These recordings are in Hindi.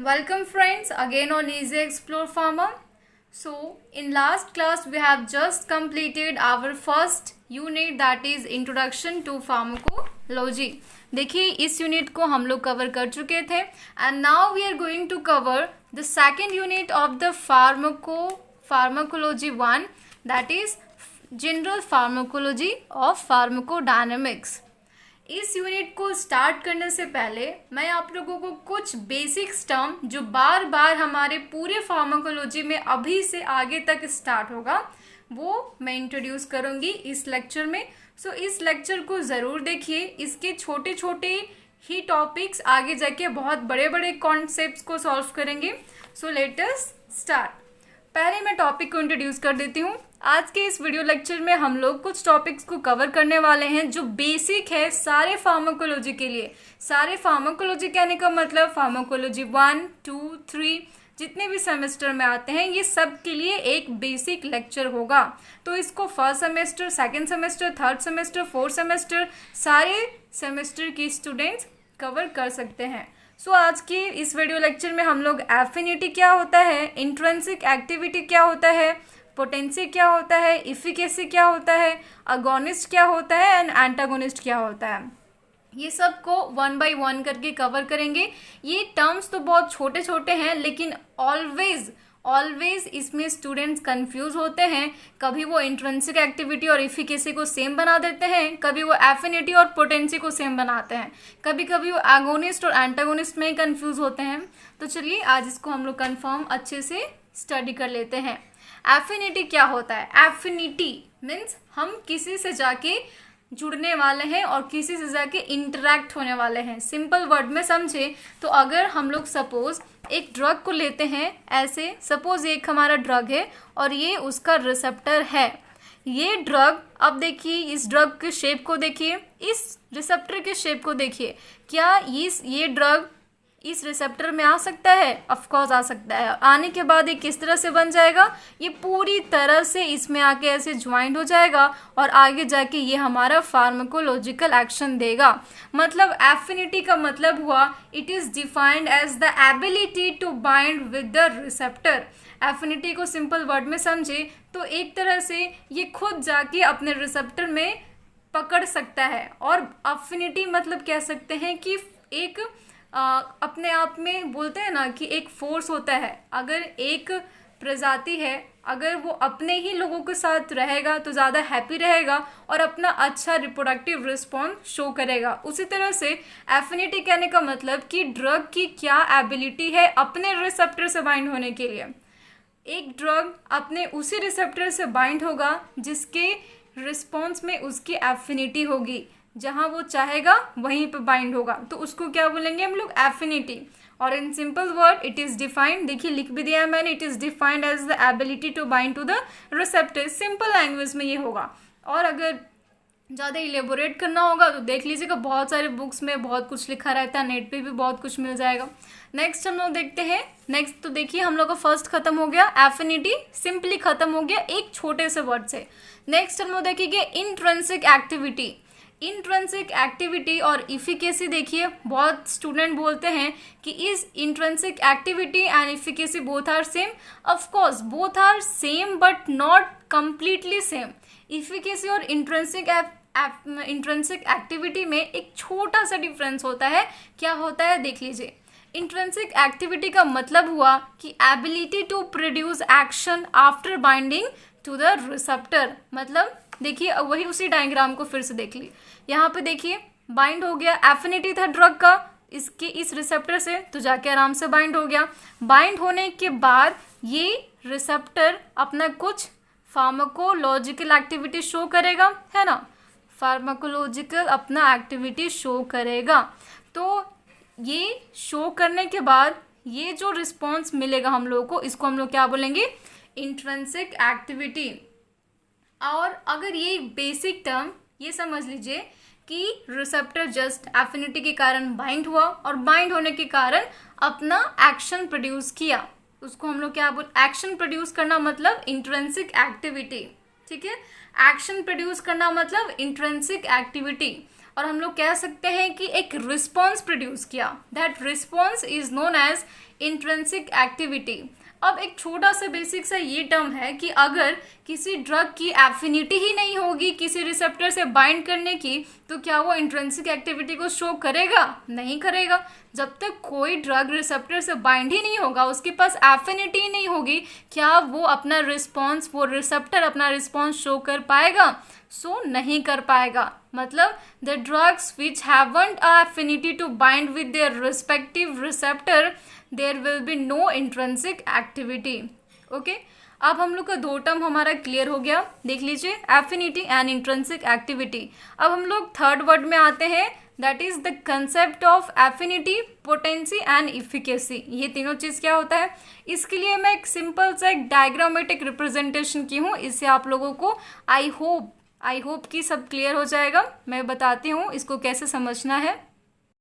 Welcome friends again on Easy Explore Pharma. So in last class we have just completed our first unit, that is Introduction to Pharmacology. देखिए इस यूनिट को हम लोग कवर कर चुके थे and now we are going to cover the second unit of the pharmacology 1, that is general pharmacology of pharmacodynamics. इस यूनिट को स्टार्ट करने से पहले मैं आप लोगों को कुछ बेसिक्स टर्म जो बार बार हमारे पूरे फार्माकोलॉजी में अभी से आगे तक स्टार्ट होगा वो मैं इंट्रोड्यूस करूँगी इस लेक्चर में. सो इस लेक्चर को ज़रूर देखिए. इसके छोटे छोटे ही टॉपिक्स आगे जाके बहुत बड़े बड़े कॉन्सेप्ट्स को सॉल्व करेंगे. So let us start. पहले मैं टॉपिक को इंट्रोड्यूस कर देती हूँ. आज के इस वीडियो लेक्चर में हम लोग कुछ टॉपिक्स को कवर करने वाले हैं जो बेसिक है सारे फार्माकोलॉजी के लिए. सारे फार्माकोलॉजी कहने का मतलब फार्माकोलॉजी 1, 2, 3 जितने भी सेमेस्टर में आते हैं ये सब के लिए एक बेसिक लेक्चर होगा. तो इसको first semester, second semester, third semester, fourth semester सारे सेमेस्टर के स्टूडेंट्स कवर कर सकते हैं. सो आज के इस वीडियो लेक्चर में हम लोग एफिनिटी क्या होता है, इंट्रिंसिक एक्टिविटी क्या होता है, पोटेंसी क्या होता है, इफिकेसी क्या होता है, अगोनिस्ट क्या होता है एंड एंटागोनिस्ट क्या होता है, ये सब को वन बाय वन करके कवर करेंगे. ये टर्म्स तो बहुत छोटे छोटे हैं लेकिन ऑलवेज इसमें स्टूडेंट्स कंफ्यूज होते हैं. कभी वो इंट्रिंसिक एक्टिविटी और इफिकेसी को सेम बना देते हैं, कभी वो एफिनिटी और पोटेंसी को सेम बनाते हैं, कभी कभी वो एगोनिस्ट और एंटागोनिस्ट में ही कंफ्यूज होते हैं. तो चलिए आज इसको हम लोग कंफर्म अच्छे से स्टडी कर लेते हैं. एफिनिटी क्या होता है? एफिनिटी मीन्स हम किसी से जाके जुड़ने वाले हैं और किसी से जाके इंटरेक्ट होने वाले हैं. सिंपल वर्ड में समझे तो अगर हम लोग सपोज एक ड्रग को लेते हैं, ऐसे सपोज एक हमारा ड्रग है और ये उसका रिसेप्टर है. ये ड्रग, अब देखिए इस ड्रग के शेप को देखिए, इस रिसेप्टर के शेप को देखिए. क्या ये ड्रग इस रिसेप्टर में आ सकता है? ऑफ कोर्स आ सकता है. आने के बाद ये किस तरह से बन जाएगा? ये पूरी तरह से इसमें आके ऐसे ज्वाइंट हो जाएगा और आगे जाके ये हमारा फार्माकोलॉजिकल एक्शन देगा. मतलब एफिनिटी का मतलब हुआ it is defined as the ability to bind with the receptor. Affinity को सिंपल वर्ड में समझे तो एक तरह से ये खुद जाके अपने रिसेप्टर में पकड़ सकता है. और अफिनिटी मतलब कह सकते हैं कि एक अपने आप में बोलते हैं ना कि एक फोर्स होता है. अगर एक प्रजाति है, अगर वो अपने ही लोगों के साथ रहेगा तो ज़्यादा हैप्पी रहेगा और अपना अच्छा रिप्रोडक्टिव रिस्पॉन्स शो करेगा. उसी तरह से एफिनिटी कहने का मतलब कि ड्रग की क्या एबिलिटी है अपने रिसेप्टर से बाइंड होने के लिए. एक ड्रग अपने उसी रिसेप्टर से बाइंड होगा जिसके रिस्पॉन्स में उसकी एफिनिटी होगी. जहाँ वो चाहेगा वहीं पे बाइंड होगा तो उसको क्या बोलेंगे हम लोग? एफिनिटी. और in simple word it is defined, देखिए लिख भी दिया है मैंने, it is defined as the ability to bind to the receptor. Simple language में ये होगा. और अगर ज़्यादा इलेबोरेट करना होगा तो देख लीजिएगा बहुत सारे बुक्स में बहुत कुछ लिखा रहता है, नेट पे भी बहुत कुछ मिल जाएगा. नेक्स्ट हम लोग देखते हैं. नेक्स्ट तो देखिए हम लोग का फर्स्ट खत्म हो गया, एफिनिटी सिंपली खत्म हो गया एक छोटे से वर्ड से. नेक्स्ट हम लोग देखेंगे इंट्रिंसिक एक्टिविटी. इंट्रिंसिक एक्टिविटी और इफिकेसी देखिए बहुत स्टूडेंट बोलते हैं कि इस intrinsic activity and efficacy both are same. Of course both are same but not completely same. Efficacy और इंट्रिंसिक एक्टिविटी में एक छोटा सा डिफरेंस होता है. क्या होता है देख लीजिए. इंट्रिंसिक एक्टिविटी का मतलब हुआ कि ability to produce action after binding to the receptor. मतलब देखिए वही उसी डायग्राम को फिर से देख ली. यहाँ पे देखिए बाइंड हो गया, एफिनिटी था ड्रग का इसके इस रिसेप्टर से तो जाके आराम से बाइंड हो गया. बाइंड होने के बाद ये रिसेप्टर अपना कुछ फार्माकोलॉजिकल एक्टिविटी शो करेगा, है ना. फार्माकोलॉजिकल अपना एक्टिविटी शो करेगा. तो ये शो करने के बाद ये जो रिस्पॉन्स मिलेगा हम लोगों को, इसको हम लोग क्या बोलेंगे? Intrinsic activity. और अगर ये बेसिक टर्म ये समझ लीजिए कि रिसेप्टर जस्ट एफिनिटी के कारण बाइंड हुआ और बाइंड होने के कारण अपना एक्शन प्रोड्यूस किया, उसको हम लोग क्या बोल, एक्शन प्रोड्यूस करना मतलब इंट्रिंसिक एक्टिविटी. ठीक है, एक्शन प्रोड्यूस करना मतलब इंट्रिंसिक एक्टिविटी. और हम लोग कह सकते हैं कि एक रिस्पॉन्स प्रोड्यूस किया। That response is known as intrinsic activity. अब एक छोटा सा बेसिक सा ये टर्म है कि अगर किसी ड्रग की एफिनिटी ही नहीं होगी किसी रिसेप्टर से बाइंड करने की, तो क्या वो इंट्रिंसिक एक्टिविटी को शो करेगा? नहीं करेगा। जब तक कोई ड्रग रिसेप्टर से बाइंड ही नहीं होगा, उसके पास एफिनिटी ही नहीं होगी, क्या वो अपना रिस्पॉन्स, वो रिसेप्टर अपना रिस्पॉन्स शो कर पाएगा? सो नहीं कर पाएगा। मतलब the drugs which haven't a affinity to bind with their respective receptor, there will be no intrinsic activity. Okay, अब हम लोग का दो टर्म हमारा क्लियर हो गया, देख लीजिए, एफिनिटी एंड इंट्रिंसिक एक्टिविटी। अब हम लोग थर्ड वर्ड में आते हैं, that is the concept of affinity, potency and efficacy. ये तीनों चीज़ क्या होता है, इसके लिए मैं एक सिंपल सा एक डायग्रामेटिक रिप्रेजेंटेशन की हूँ। इससे आप लोगों को आई होप कि सब क्लियर हो जाएगा। मैं बताती हूँ इसको कैसे समझना है।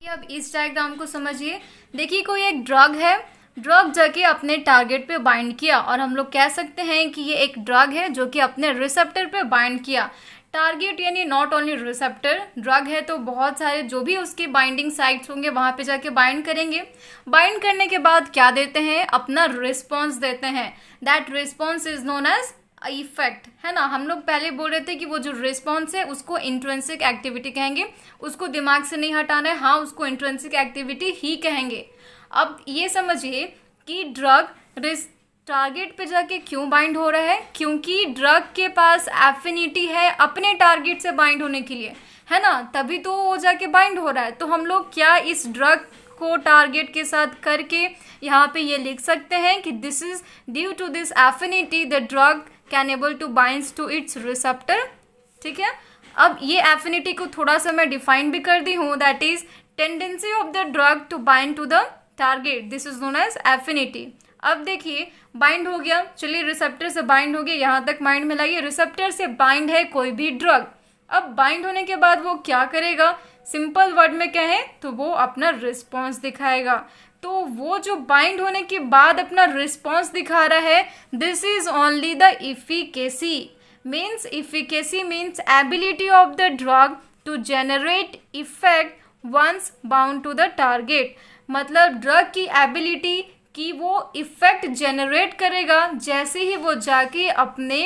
अब इस डायग्राम को समझिए। देखिए, कोई एक ड्रग है, ड्रग जाके अपने टारगेट पे बाइंड किया, और हम लोग कह सकते हैं कि ये एक ड्रग है जो कि अपने रिसेप्टर पे बाइंड किया। टारगेट यानी नॉट ओनली रिसेप्टर, ड्रग है तो बहुत सारे जो भी उसके बाइंडिंग साइट्स होंगे वहाँ पे जाके बाइंड करेंगे। बाइंड करने के बाद क्या देते हैं, अपना रिस्पॉन्स देते हैं। That response is known as effect, है ना। हम लोग पहले बोल रहे थे कि वो जो रिस्पॉन्स है उसको इंट्रिंसिक एक्टिविटी कहेंगे, उसको दिमाग से नहीं हटाना है, हाँ उसको इंट्रिंसिक एक्टिविटी ही कहेंगे। अब ये समझिए कि ड्रग टारगेट पे जाके क्यों बाइंड हो रहा है, क्योंकि ड्रग के पास एफिनिटी है अपने टारगेट से बाइंड होने के लिए, है ना, तभी तो वो जाके बाइंड हो रहा है। तो हम लोग क्या इस ड्रग को टारगेट के साथ करके यहाँ पे ये लिख सकते हैं कि this is due to this affinity the drug can able to bind to its receptor. ठीक है, अब ये एफिनिटी को थोड़ा सा मैं डिफाइन भी कर दी हूँ, that is tendency of the drug to bind to the target, this is known as affinity. अब देखिए, बाइंड हो गया, चलिए रिसेप्टर से बाइंड हो गया, यहाँ तक माइंड में लाइए, रिसेप्टर से बाइंड है कोई भी ड्रग। अब बाइंड होने के बाद वो क्या करेगा, सिंपल वर्ड में कहें तो वो अपना रिस्पॉन्स दिखाएगा। तो वो जो बाइंड होने के बाद अपना रिस्पॉन्स दिखा रहा है, this is only the efficacy. Means efficacy means ability of the drug to generate effect once bound to the target. मतलब ड्रग की एबिलिटी कि वो इफेक्ट जनरेट करेगा जैसे ही वो जाके अपने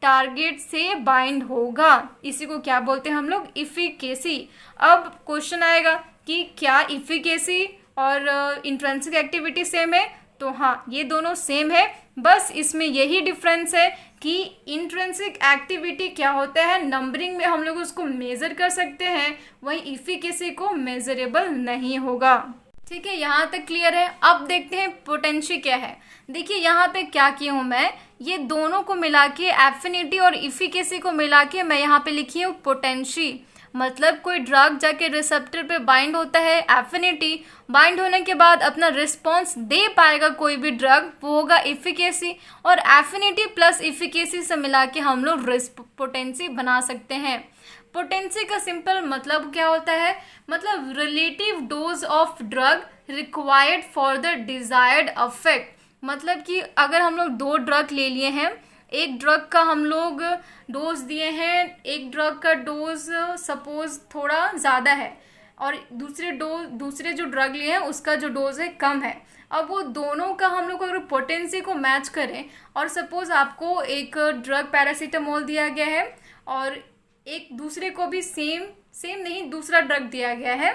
टारगेट से बाइंड होगा। इसी को क्या बोलते हैं हम लोग, इफिकेसी। अब क्वेश्चन आएगा कि क्या इफिकेसी और इंट्रिंसिक एक्टिविटी सेम है, तो हाँ ये दोनों सेम है, बस इसमें यही डिफरेंस है कि इंट्रिंसिक एक्टिविटी क्या होता है, नंबरिंग में हम लोग उसको मेज़र कर सकते हैं, वहीं इफिकेसी को मेजरेबल नहीं होगा। ठीक है, यहाँ तक क्लियर है। अब देखते हैं पोटेंशी क्या है। देखिए यहाँ पे क्या की हूँ मैं, ये दोनों को मिला के, एफिनिटी और इफिकेसी को मिला के मैं यहाँ पे लिखी हूँ पोटेंशी। मतलब कोई ड्रग जाके रिसेप्टर पे बाइंड होता है, एफिनिटी, बाइंड होने के बाद अपना रिस्पॉन्स दे पाएगा कोई भी ड्रग, वो होगा इफिकेसी, और एफिनिटी प्लस इफिकेसी से मिला के हम लोग पोटेंसी बना सकते हैं। पोटेंसी का सिंपल मतलब क्या होता है, मतलब relative dose of drug required for the desired affect. मतलब कि अगर हम लोग दो ड्रग ले लिए हैं, एक ड्रग का हम लोग डोज दिए हैं, एक ड्रग का डोज सपोज थोड़ा ज़्यादा है और दूसरे जो ड्रग लिए हैं उसका जो डोज है कम है। अब वो दोनों का हम लोग अगर पोटेंसी को मैच करें, और सपोज आपको एक ड्रग पैरासीटामोल दिया गया है और एक दूसरे को भी सेम नहीं दूसरा ड्रग दिया गया है,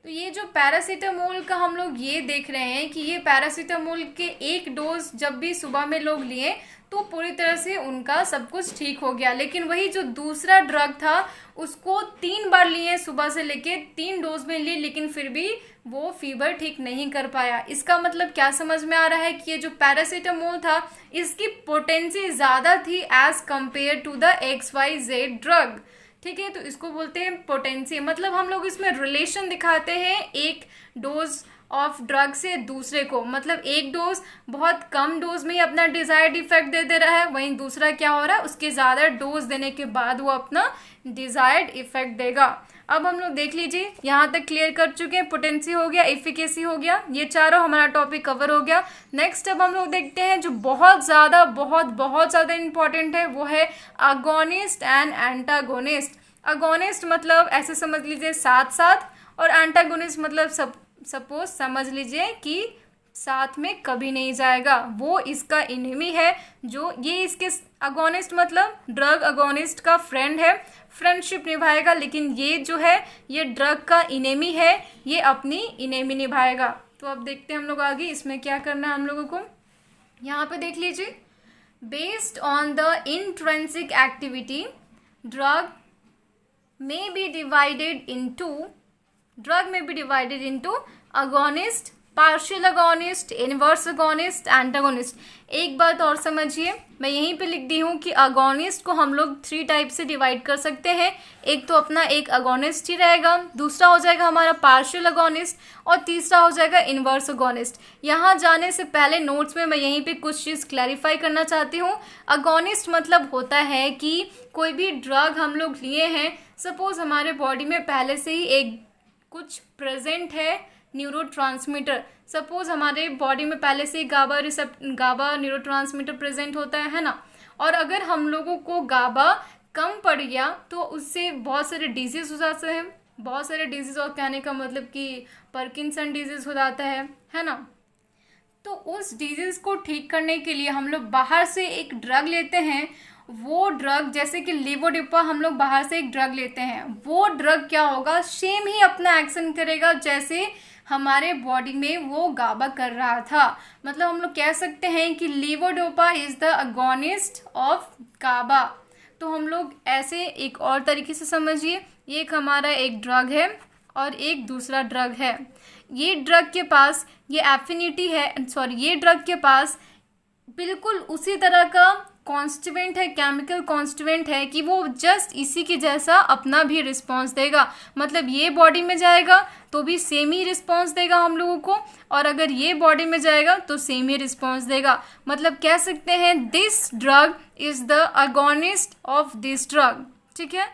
तो ये जो पैरासीटामोल का हम लोग ये देख रहे हैं कि ये पैरासीटामोल के एक डोज जब भी सुबह में लोग लिए तो पूरी तरह से उनका सब कुछ ठीक हो गया, लेकिन वही जो दूसरा ड्रग था उसको 3 बार लिए, सुबह से लेके 3 डोज में लिए, लेकिन फिर भी वो फीवर ठीक नहीं कर पाया। इसका मतलब क्या समझ में आ रहा है कि ये जो पैरासीटामोल था इसकी पोटेंसी ज़्यादा थी as compare to the XYZ drug. ठीक है, तो इसको बोलते हैं पोटेंसी। मतलब हम लोग इसमें रिलेशन दिखाते हैं एक डोज ऑफ ड्रग से दूसरे को, मतलब एक डोज बहुत कम डोज में ही अपना डिजायर्ड इफेक्ट दे रहा है, वहीं दूसरा क्या हो रहा है, उसके ज़्यादा डोज देने के बाद वो अपना डिजायर्ड इफेक्ट देगा। अब हम लोग देख लीजिए, यहाँ तक क्लियर कर चुके हैं, पोटेंसी हो गया, इफिकेसी हो गया, ये चारों हमारा टॉपिक कवर हो गया। नेक्स्ट अब हम लोग देखते हैं जो बहुत ज़्यादा इंपॉर्टेंट है, वो है अगोनिस्ट एंड एंटागोनिस्ट। अगोनिस्ट मतलब ऐसे समझ लीजिए साथ साथ, और एंटागोनिस्ट मतलब सपोज समझ लीजिए कि साथ में कभी नहीं जाएगा, वो इसका इनेमी है। जो ये इसके अगोनिस्ट मतलब ड्रग अगोनिस्ट का फ्रेंड है, फ्रेंडशिप निभाएगा, लेकिन ये जो है ये ड्रग का इनेमी है, ये अपनी इनेमी निभाएगा। तो अब देखते हैं हम लोग आगे इसमें क्या करना है हम लोगों को। यहाँ पे देख लीजिए, based on the intrinsic activity drug may be divided into agonist, partial agonist, inverse agonist, antagonist। एक बात और समझिए, मैं यहीं पे लिख दी हूँ कि अगोनिस्ट को हम लोग 3 टाइप से डिवाइड कर सकते हैं। एक तो अपना एक अगोनिस्ट ही रहेगा, दूसरा हो जाएगा हमारा पार्शियल अगोनिस्ट, और तीसरा हो जाएगा इन्वर्स अगोनिस्ट। यहाँ जाने से पहले नोट्स में मैं यहीं पे कुछ चीज़ क्लैरिफाई करना चाहती हूँ। अगोनिस्ट मतलब होता है कि कोई भी ड्रग हम लोग लिए हैं, सपोज हमारे बॉडी में पहले से ही एक कुछ प्रेजेंट है न्यूरोट्रांसमीटर, सपोज हमारे बॉडी में पहले से ही गाबा न्यूरोट्रांसमीटर प्रेजेंट होता है ना, और अगर हम लोगों को गाबा कम पड़ गया तो उससे बहुत सारे डिजीज हो जाते हैं। बहुत सारे डिजीज, और कहने का मतलब कि पार्किंसन डिजीज हो जाता है ना। तो उस डिजीज को ठीक करने के लिए हम लोग बाहर से एक ड्रग लेते हैं। वो ड्रग जैसे कि लेवोडिपा, हम लोग बाहर से एक ड्रग लेते हैं, वो ड्रग क्या होगा, सेम ही अपना एक्शन करेगा जैसे हमारे बॉडी में वो गाबा कर रहा था। मतलब हम लोग कह सकते हैं कि levodopa is the agonist of GABA. तो हम लोग ऐसे एक और तरीके से समझिए, ये एक हमारा एक ड्रग है और एक दूसरा ड्रग है। ये ड्रग के पास ये एफिनिटी है, ये ड्रग के पास बिल्कुल उसी तरह का कॉन्स्टिट्यूएंट है, केमिकल कॉन्स्टिट्यूएंट है कि वो जस्ट इसी के जैसा अपना भी रिस्पॉन्स देगा। मतलब ये बॉडी में जाएगा तो भी सेम ही रिस्पॉन्स देगा हम लोगों को, और अगर ये बॉडी में जाएगा तो सेम ही रिस्पॉन्स देगा। मतलब कह सकते हैं this drug is the agonist of this drug. ठीक है,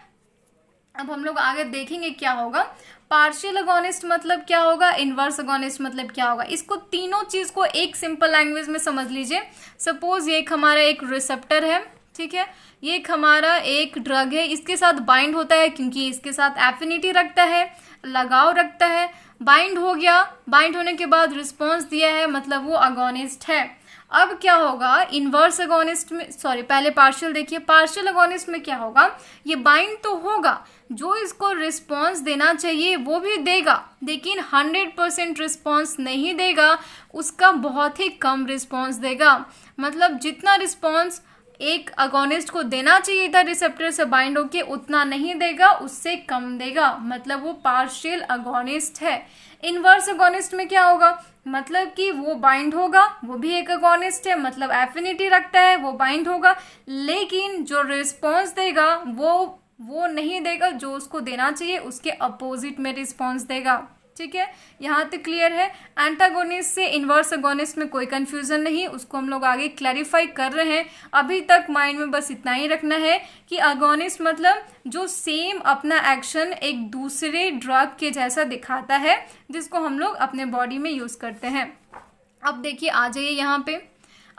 अब हम लोग आगे देखेंगे क्या होगा। पार्शियल अगोनिस्ट मतलब क्या होगा, इन्वर्स अगोनिस्ट मतलब क्या होगा। इसको तीनों चीज़ को एक सिंपल लैंग्वेज में समझ लीजिए। सपोज ये एक हमारा एक रिसेप्टर है, ठीक है, ये एक हमारा एक ड्रग है, इसके साथ बाइंड होता है क्योंकि इसके साथ एफिनिटी रखता है, लगाव रखता है, बाइंड हो गया, बाइंड होने के बाद रिस्पॉन्स दिया है, मतलब वो अगोनिस्ट है। अब क्या होगा इन्वर्स अगोनिस्ट में, पहले पार्शियल देखिए, पार्शियल अगोनिस्ट में क्या होगा, ये बाइंड तो होगा, जो इसको रिस्पॉन्स देना चाहिए वो भी देगा, लेकिन 100% रिस्पॉन्स नहीं देगा, उसका बहुत ही कम रिस्पॉन्स देगा। मतलब जितना रिस्पॉन्स एक अगोनिस्ट को देना चाहिए था रिसेप्टर से बाइंड होके, उतना नहीं देगा, उससे कम देगा, मतलब वो पार्शियल अगोनिस्ट है। इन्वर्स अगोनिस्ट में क्या होगा, मतलब कि वो बाइंड होगा, वो भी एक अगोनिस्ट है, मतलब एफिनिटी रखता है, वो बाइंड होगा, लेकिन जो रिस्पॉन्स देगा वो नहीं देगा, जो उसको देना चाहिए उसके अपोजिट में रिस्पॉन्स देगा। ठीक है, यहाँ तक क्लियर है। एंटागोनिस्ट से इन्वर्स अगोनिस्ट में कोई कंफ्यूजन नहीं, उसको हम लोग आगे क्लैरिफाई कर रहे हैं। अभी तक माइंड में बस इतना ही रखना है कि अगोनिस्ट मतलब जो सेम अपना एक्शन एक दूसरे ड्रग के जैसा दिखाता है, जिसको हम लोग अपने बॉडी में यूज़ करते हैं। अब देखिए आ जाइए यहाँ पे,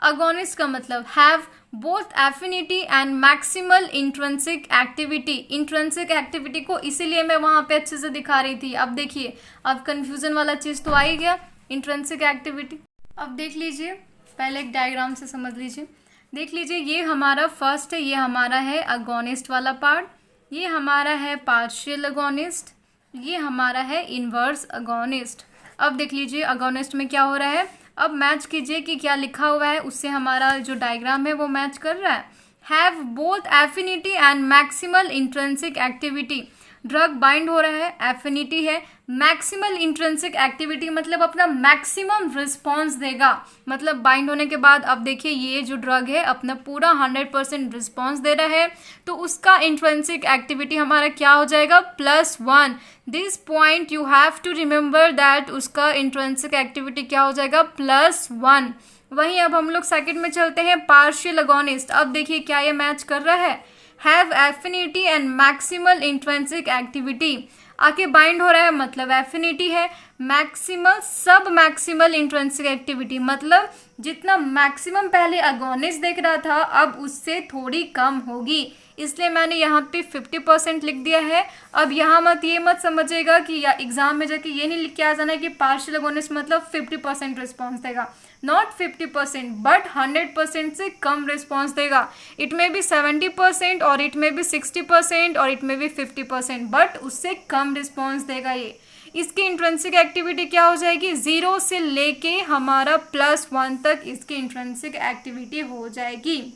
अगोनिस्ट का मतलब have both affinity and maximal intrinsic activity. Intrinsic activity को इसीलिए मैं वहाँ पे अच्छे से दिखा रही थी। अब देखिए, अब कंफ्यूजन वाला चीज़ तो आ ही गया, इंट्रिंसिक एक्टिविटी। अब देख लीजिए, पहले एक डायग्राम से समझ लीजिए। देख लीजिए, ये हमारा फर्स्ट है, ये हमारा है अगोनिस्ट वाला पार्ट, ये हमारा है पार्शियल अगोनिस्ट, ये हमारा है इन्वर्स अगोनिस्ट। अब देख लीजिए अगोनिस्ट में क्या हो रहा है, अब मैच कीजिए कि क्या लिखा हुआ है, उससे हमारा जो डायग्राम है वो मैच कर रहा है। Have both affinity and maximal intrinsic activity. Drug bind हो रहा है, एफिनिटी है, मैक्सिमल इंट्रिंसिक एक्टिविटी मतलब अपना मैक्सिमम रिस्पॉन्स देगा। मतलब बाइंड होने के बाद अब देखिए ये जो ड्रग है अपना पूरा 100% रिस्पॉन्स दे रहा है, तो उसका इंट्रिंसिक एक्टिविटी हमारा क्या हो जाएगा, +1। This point you have to remember that उसका इंट्रिंसिक एक्टिविटी क्या हो जाएगा, +1। वहीं अब हम लोग सेकंड में चलते हैं, पार्शियल अगोनिस्ट। अब देखिए क्या ये मैच कर रहा है, have affinity and maximal intrinsic activity. आके बाइंड हो रहा है मतलब एफिनिटी है, मैक्सिमल सब मैक्सिमल इंट्रिंसिक एक्टिविटी मतलब जितना मैक्सिमम पहले अगोनिस्ट देख रहा था अब उससे थोड़ी कम होगी। इसलिए मैंने यहाँ पे 50% लिख दिया है। अब यहाँ ये मत समझिएगा कि या एग्जाम में जाके ये नहीं लिख के आ जाना कि पार्शियल अगोनिस्ट मतलब 50% रिस्पॉन्स देगा। नॉट 50% बट 100% से कम रिस्पॉन्स देगा। इट में भी 70% और इट में भी 60% और इट में भी 50%, बट उससे कम रिस्पॉन्स देगा ये। इसकी इंट्रिंसिक एक्टिविटी क्या हो जाएगी, 0 से लेके हमारा +1 तक इसकी इंट्रिंसिक एक्टिविटी हो जाएगी।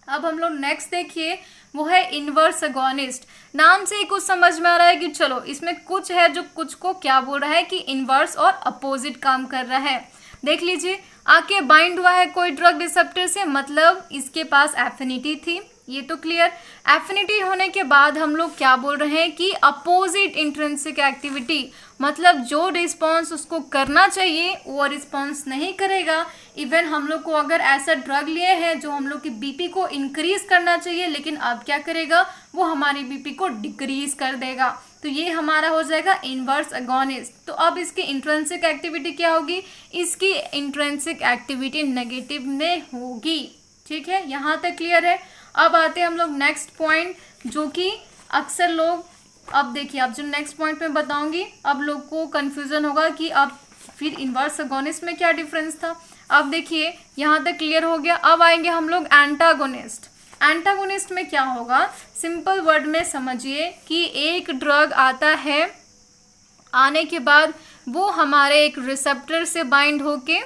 अब हम लोग नेक्स्ट देखिए, वो है इनवर्स अगोनिस्ट। नाम से ही कुछ समझ में आ रहा है कि चलो इसमें कुछ है जो कुछ को क्या बोल रहा है कि इनवर्स और अपोजिट काम कर रहा है। देख लीजिए, आके बाइंड हुआ है कोई ड्रग रिसेप्टर से, मतलब इसके पास एफिनिटी थी, ये तो क्लियर। एफिनिटी होने के बाद हम लोग क्या बोल रहे हैं कि अपोजिट इंट्रिंसिक एक्टिविटी, मतलब जो रिस्पॉन्स उसको करना चाहिए वो रिस्पॉन्स नहीं करेगा। इवन हम लोग को अगर ऐसा ड्रग लिए हैं जो हम लोग की बीपी को इंक्रीज करना चाहिए, लेकिन अब क्या करेगा, वो हमारी बीपी को डिक्रीज कर देगा। तो ये हमारा हो जाएगा इनवर्स अगोनिस्ट। तो अब इसकी इंट्रिंसिक एक्टिविटी क्या होगी, इसकी इंट्रिंसिक एक्टिविटी नेगेटिव में होगी। ठीक है, यहाँ तक क्लियर है। अब आते हैं हम लोग नेक्स्ट पॉइंट, जो कि अक्सर लोग, अब देखिए अब जो नेक्स्ट पॉइंट में बताऊंगी, अब लोग को कंफ्यूजन होगा कि अब फिर इनवर्स अगोनिस्ट में क्या डिफरेंस था। अब देखिए यहाँ तक क्लियर हो गया। अब आएंगे हम लोग एंटागोनिस्ट। एंटागोनिस्ट में क्या होगा, सिंपल वर्ड में समझिए कि एक ड्रग आता है, आने के बाद वो हमारे एक रिसेप्टर से बाइंड होके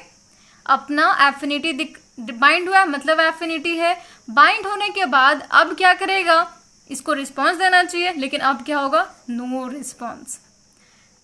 अपना एफिनिटी बाइंड हुआ, मतलब एफिनिटी है। बाइंड होने के बाद अब क्या करेगा, इसको रिस्पॉन्स देना चाहिए, लेकिन अब क्या होगा, नो रिस्पॉन्स।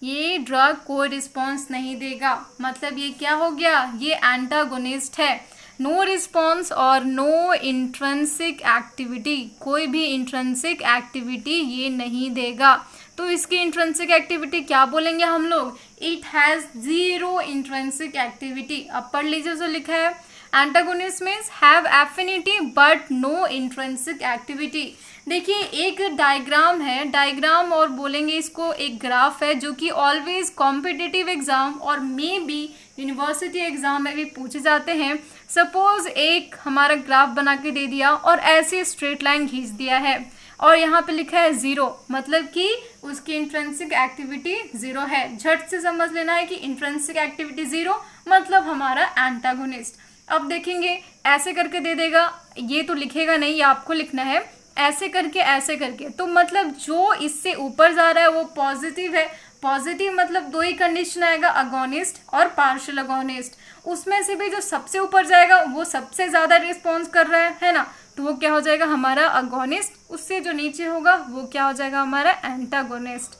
ये ड्रग कोई रिस्पॉन्स नहीं देगा, मतलब ये क्या हो गया, ये एंटागोनिस्ट है। नो रिस्पॉन्स और नो इंट्रिंसिक एक्टिविटी, कोई भी इंट्रिंसिक एक्टिविटी ये नहीं देगा। तो इसकी इंट्रिंसिक एक्टिविटी क्या बोलेंगे हम लोग, इट हैज़ 0 इंट्रिंसिक एक्टिविटी। अब पढ़ लीजिए जो लिखा है, antagonist means have affinity but no intrinsic activity. देखिए एक डायग्राम है, डायग्राम और बोलेंगे इसको एक ग्राफ है, जो कि ऑलवेज कॉम्पिटिटिव एग्जाम और मे बी यूनिवर्सिटी एग्जाम में भी पूछे जाते हैं। सपोज एक हमारा ग्राफ बना के दे दिया और ऐसे स्ट्रेट लाइन खींच दिया है और यहाँ पे लिखा है 0, मतलब कि उसकी इंट्रिंसिक एक्टिविटी 0 है। झट से समझ लेना है कि इंट्रिंसिक एक्टिविटी 0 मतलब हमारा एंटागोनिस्ट। अब देखेंगे ऐसे करके दे देगा, ये तो लिखेगा नहीं, ये आपको लिखना है, ऐसे करके, तो मतलब जो इससे ऊपर जा रहा है वो पॉजिटिव है। पॉजिटिव मतलब 2 ही कंडीशन आएगा, अगोनिस्ट और पार्शियल अगोनिस्ट। उसमें से भी जो सबसे ऊपर जाएगा वो सबसे ज़्यादा रिस्पॉन्स कर रहा है ना, तो वो क्या हो जाएगा हमारा अगोनिस्ट। उससे जो नीचे होगा वो क्या हो जाएगा हमारा एंटागोनिस्ट।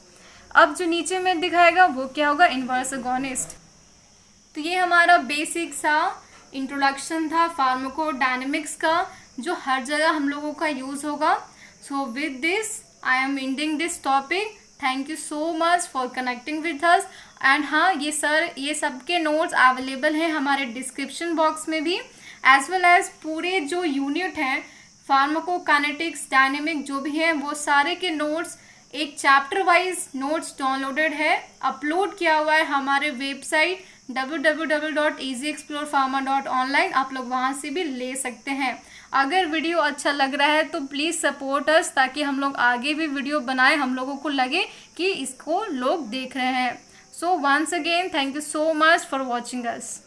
अब जो नीचे में दिखाएगा वो क्या होगा, इनवर्स अगोनिस्ट। तो ये हमारा बेसिक सा इंट्रोडक्शन था फार्माकोडायनेमिक्स का, जो हर जगह हम लोगों का यूज़ होगा। So with this I am ending this topic. Thank you so much for connecting with us. And हाँ, ये सबके नोट्स अवेलेबल हैं हमारे डिस्क्रिप्शन बॉक्स में भी, एज वेल एज पूरे जो यूनिट हैं फार्माकोकाइनेटिक्स डायनेमिक जो भी हैं वो सारे के नोट्स, एक चैप्टर वाइज नोट्स डाउनलोडेड है, अपलोड किया हुआ है हमारे वेबसाइट www.easyexplorepharma.online। आप लोग वहाँ से भी ले सकते हैं। अगर वीडियो अच्छा लग रहा है तो प्लीज़ सपोर्ट अस, ताकि हम लोग आगे भी वीडियो बनाए, हम लोगों को लगे कि इसको लोग देख रहे हैं। So once again thank you so much for watching us.